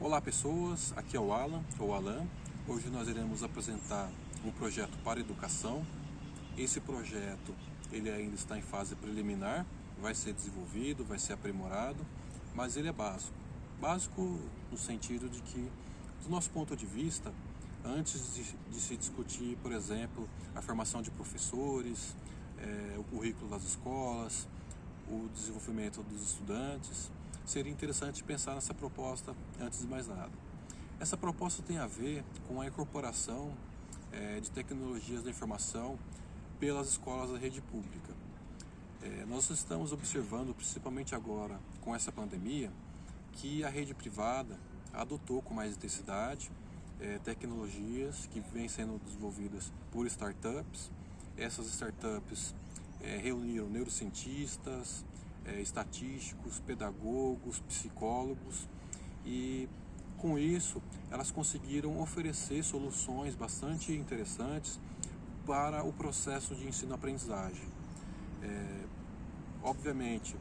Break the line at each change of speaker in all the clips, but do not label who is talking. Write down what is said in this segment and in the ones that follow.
Olá pessoas, aqui é o Alan, ou Alan. Hoje nós iremos apresentar um projeto para educação. Esse projeto ele ainda está em fase preliminar, vai ser desenvolvido, vai ser aprimorado, mas ele é básico. Básico no sentido de que, do nosso ponto de vista, antes de se discutir, por exemplo, a formação de professores, o currículo das escolas, o desenvolvimento dos estudantes, seria interessante pensar nessa proposta antes de mais nada. Essa proposta tem a ver com a incorporação de tecnologias da informação pelas escolas da rede pública. Nós estamos observando, principalmente agora com essa pandemia, que a rede privada adotou com mais intensidade tecnologias que vêm sendo desenvolvidas por startups. Essas startups reuniram neurocientistas, estatísticos, pedagogos, psicólogos e com isso elas conseguiram oferecer soluções bastante interessantes para o processo de ensino-aprendizagem. Obviamente,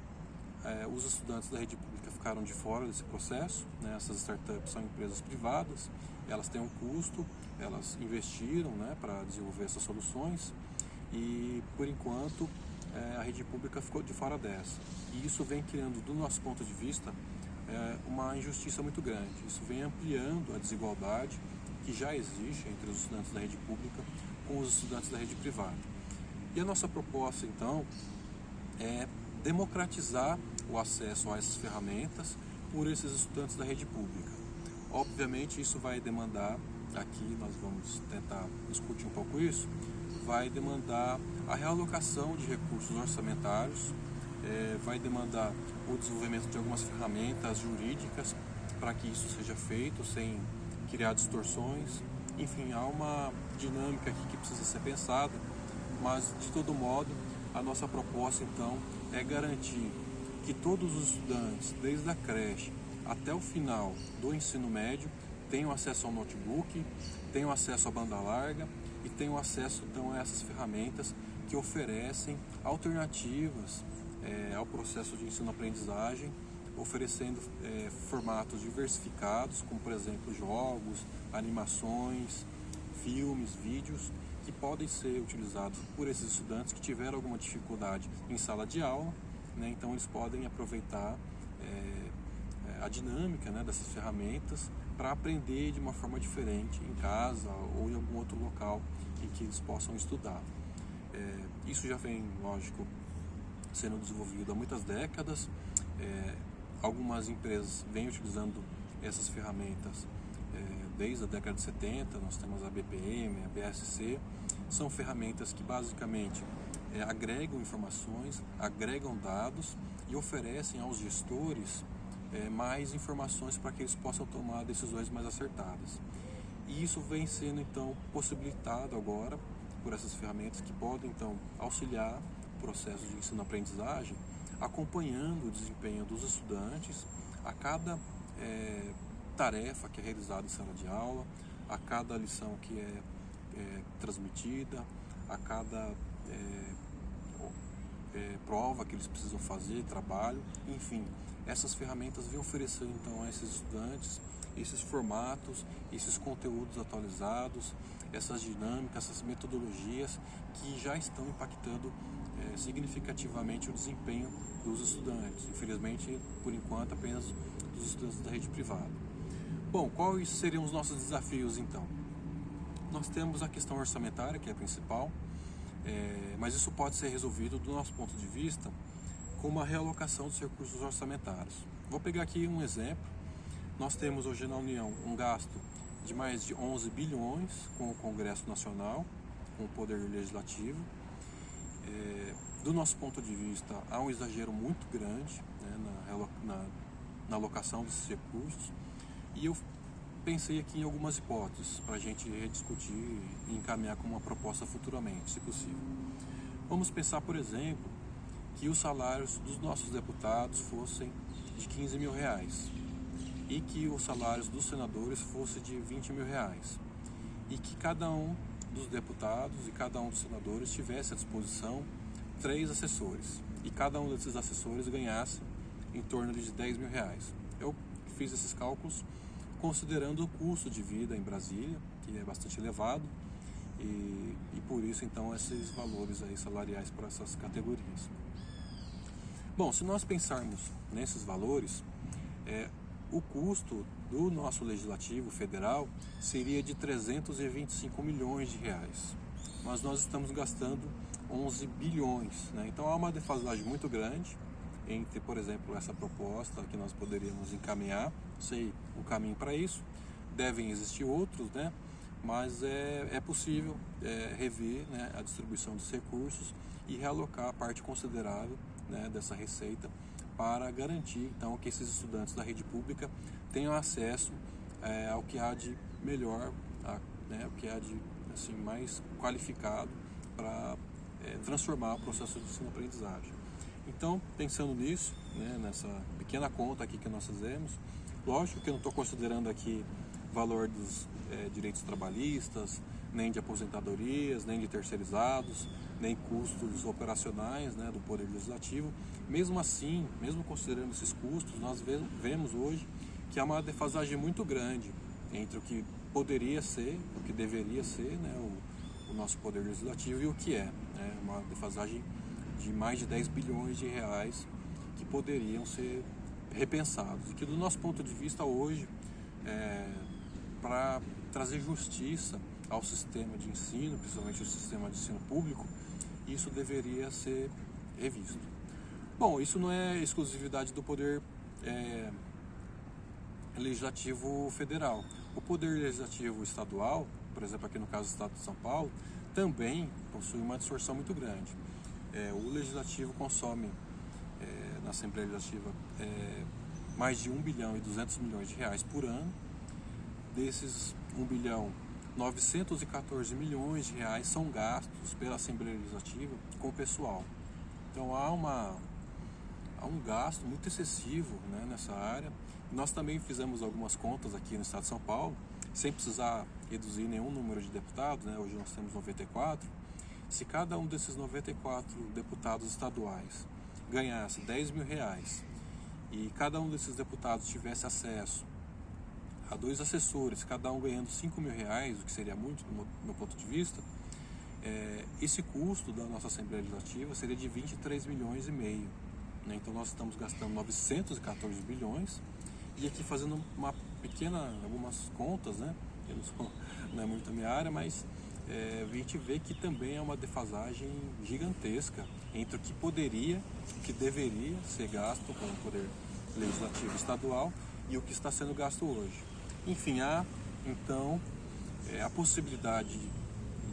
os estudantes da rede pública ficaram de fora desse processo, né? Essas startups são empresas privadas, elas têm um custo, elas investiram, né, para desenvolver essas soluções e, por enquanto, a rede pública ficou de fora dessa. E isso vem criando, do nosso ponto de vista, uma injustiça muito grande. Isso vem ampliando a desigualdade que já existe entre os estudantes da rede pública com os estudantes da rede privada. E a nossa proposta, então, é democratizar o acesso a essas ferramentas por esses estudantes da rede pública. Obviamente, isso vai demandar, aqui nós vamos tentar discutir um pouco isso, vai demandar a realocação de recursos orçamentários, vai demandar o desenvolvimento de algumas ferramentas jurídicas para que isso seja feito sem criar distorções. Enfim, há uma dinâmica aqui que precisa ser pensada, mas de todo modo a nossa proposta então é garantir que todos os estudantes, desde a creche até o final do ensino médio, tenham acesso ao notebook, tenham acesso à banda larga e tenham acesso então a essas ferramentas que oferecem alternativas ao processo de ensino-aprendizagem, oferecendo formatos diversificados, como por exemplo jogos, animações, filmes, vídeos, que podem ser utilizados por esses estudantes que tiveram alguma dificuldade em sala de aula, né? Então eles podem aproveitar a dinâmica, né, dessas ferramentas para aprender de uma forma diferente em casa ou em algum outro local em que eles possam estudar. Isso já vem, lógico, sendo desenvolvido há muitas décadas. Algumas empresas vêm utilizando essas ferramentas desde a década de 70, nós temos a BPM, a BSC, são ferramentas que basicamente agregam informações, agregam dados e oferecem aos gestores mais informações para que eles possam tomar decisões mais acertadas. E isso vem sendo então possibilitado agora por essas ferramentas que podem então auxiliar o processo de ensino-aprendizagem, acompanhando o desempenho dos estudantes a cada tarefa que é realizada em sala de aula, a cada lição que é transmitida, a cada prova que eles precisam fazer, trabalho, enfim. Essas ferramentas vêm oferecer então a esses estudantes esses formatos, esses conteúdos atualizados, essas dinâmicas, essas metodologias que já estão impactando significativamente o desempenho dos estudantes. Infelizmente, por enquanto, apenas dos estudantes da rede privada. Bom, quais seriam os nossos desafios então? Nós temos a questão orçamentária, que é a principal, mas isso pode ser resolvido do nosso ponto de vista com uma realocação dos recursos orçamentários. Vou pegar aqui um exemplo. Nós temos hoje na União um gasto de mais de 11 bilhões com o Congresso Nacional, com o Poder Legislativo. Do nosso ponto de vista, há um exagero muito grande, né, na alocação desses recursos, e eu pensei aqui em algumas hipóteses para a gente rediscutir e encaminhar como uma proposta futuramente, se possível. Vamos pensar, por exemplo, que os salários dos nossos deputados fossem de 15 mil reais e que os salários dos senadores fossem de 20 mil reais e que cada um dos deputados e cada um dos senadores tivesse à disposição 3 assessores e cada um desses assessores ganhasse em torno de 10 mil reais. Eu fiz esses cálculos considerando o custo de vida em Brasília, que é bastante elevado, e por isso então esses valores aí salariais para essas categorias. Bom, se nós pensarmos nesses valores, o custo do nosso legislativo federal seria de 325 milhões de reais, mas nós estamos gastando 11 bilhões, né? Então há uma defasagem muito grande entre, por exemplo, essa proposta que nós poderíamos encaminhar, sei o caminho para isso, devem existir outros, né? Mas é possível rever, né, a distribuição dos recursos e realocar a parte considerável, né, dessa receita para garantir então que esses estudantes da rede pública tenham acesso ao que há de melhor, né, o que há de assim, mais qualificado para transformar o processo de ensino-aprendizagem. Então, pensando nisso, né, nessa pequena conta aqui que nós fizemos, lógico que eu não estou considerando aqui valor dos direitos trabalhistas, nem de aposentadorias, nem de terceirizados, nem custos operacionais, né, do Poder Legislativo. Mesmo assim, mesmo considerando esses custos, nós vemos hoje que há uma defasagem muito grande entre o que poderia ser, o que deveria ser, né, o nosso Poder Legislativo e o que é, né, uma defasagem de mais de 10 bilhões de reais que poderiam ser repensados. E que do nosso ponto de vista hoje, para trazer justiça ao sistema de ensino, principalmente o sistema de ensino público, isso deveria ser revisto. Bom, isso não é exclusividade do Poder Legislativo Federal. O Poder Legislativo Estadual, por exemplo, aqui no caso do Estado de São Paulo, também possui uma distorção muito grande. O Legislativo consome, na Assembleia Legislativa, mais de 1 bilhão e 200 milhões de reais por ano. Desses 1 bilhão, 914 milhões de reais são gastos pela Assembleia Legislativa com o pessoal. Então há um gasto muito excessivo, né, nessa área. Nós também fizemos algumas contas aqui no Estado de São Paulo, sem precisar reduzir nenhum número de deputados, né? Hoje nós temos 94. Se cada um desses 94 deputados estaduais ganhasse 10 mil reais e cada um desses deputados tivesse acesso a 2 assessores, cada um ganhando 5 mil reais, o que seria muito do meu ponto de vista, esse custo da nossa Assembleia Legislativa seria de 23 milhões e meio. Né? Então nós estamos gastando 914 bilhões e aqui fazendo algumas contas, né? Não é muito a minha área, mas a gente vê que também é uma defasagem gigantesca entre o que poderia, o que deveria ser gasto com o Poder Legislativo Estadual e o que está sendo gasto hoje. Enfim, há então a possibilidade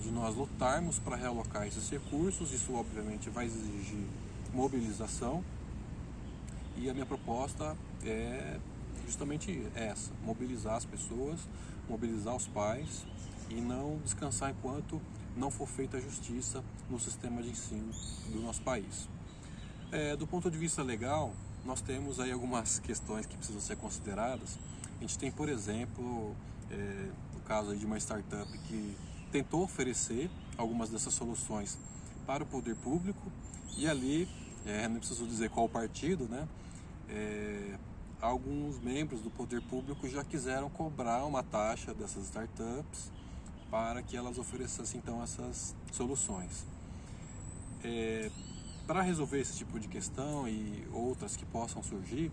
de nós lutarmos para realocar esses recursos. Isso obviamente vai exigir mobilização e a minha proposta é justamente essa: mobilizar as pessoas, mobilizar os pais e não descansar enquanto não for feita a justiça no sistema de ensino do nosso país. Do ponto de vista legal, nós temos aí algumas questões que precisam ser consideradas. A gente tem, por exemplo, o caso aí de uma startup que tentou oferecer algumas dessas soluções para o poder público e ali, não preciso dizer qual partido, né? Alguns membros do poder público já quiseram cobrar uma taxa dessas startups para que elas oferecessem então essas soluções. Para resolver esse tipo de questão e outras que possam surgir,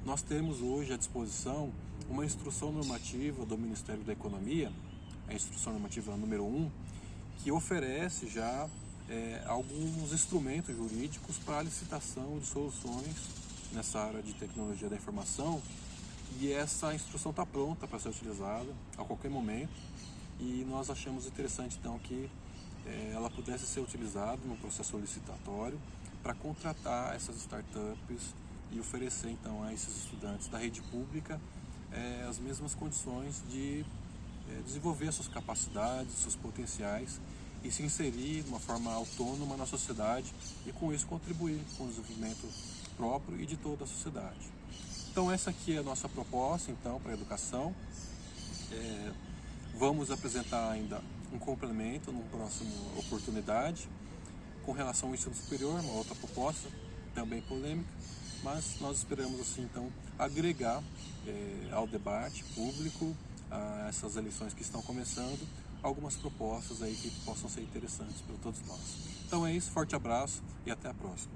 nós temos hoje à disposição uma instrução normativa do Ministério da Economia, a instrução normativa número 1, que oferece já alguns instrumentos jurídicos para a licitação de soluções nessa área de tecnologia da informação, e essa instrução está pronta para ser utilizada a qualquer momento, e nós achamos interessante então que ela pudesse ser utilizada no processo licitatório para contratar essas startups e oferecer então a esses estudantes da rede pública as mesmas condições de desenvolver suas capacidades, seus potenciais e se inserir de uma forma autônoma na sociedade e com isso contribuir com o desenvolvimento próprio e de toda a sociedade. Então essa aqui é a nossa proposta então para a educação. Vamos apresentar ainda um complemento numa próxima oportunidade com relação ao ensino superior, uma outra proposta também polêmica. mas nós esperamos assim então agregar ao debate público, a essas eleições que estão começando, algumas propostas aí que possam ser interessantes para todos nós. Então é isso, forte abraço e até a próxima.